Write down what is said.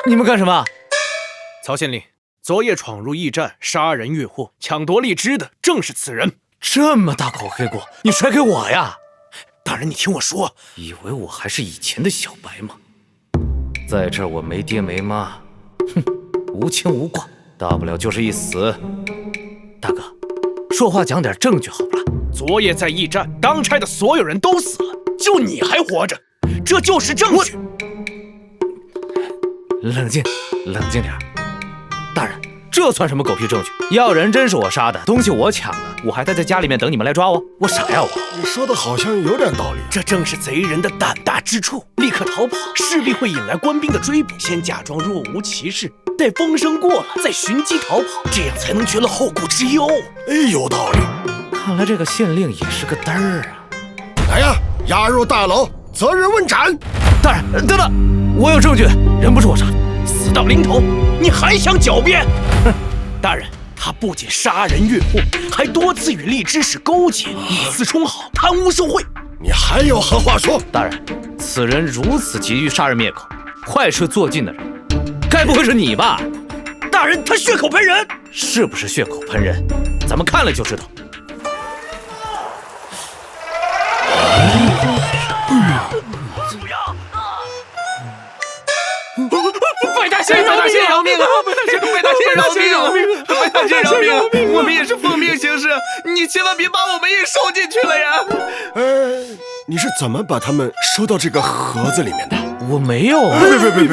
你们干什么？曹县令，昨夜闯入驿站，杀人越货，抢夺荔枝的正是此人。这么大口黑锅，你甩给我呀？大人，你听我说，以为我还是以前的小白吗？在这儿我没爹没妈，哼，无牵无挂，大不了就是一死。大哥，说话讲点证据好不啦？昨夜在驿站，当差的所有人都死了，就你还活着，这就是证据。冷静，冷静点。大人，这算什么狗屁证据？要人真是我杀的，东西我抢的，我还待在家里面等你们来抓我？我傻呀我？你说的好像有点道理。这正是贼人的胆大之处，立刻逃跑，势必会引来官兵的追捕。先假装若无其事，待风声过了，再寻机逃跑，这样才能绝了后顾之忧。哎，有道理。看来这个县令也是个嘚儿啊！来呀，押入大牢，责任问斩。大人，等等，我有证据，人不是我杀的。死到临头，你还想狡辩？哼！大人，他不仅杀人越货，还多次与荔枝使勾结，以次充好，贪污受贿。你还有何话说？大人，此人如此急于杀人灭口，坏事做尽的人，该不会是你吧？大人，他血口喷人，是不是血口喷人？咱们看了就知道。拜大仙饶命啊！拜大仙饶命！拜大仙饶命！我们也是奉命行事，你千万别把我们也收进去了呀！你是怎么把他们收到这个盒子里面的？我没有啊！别！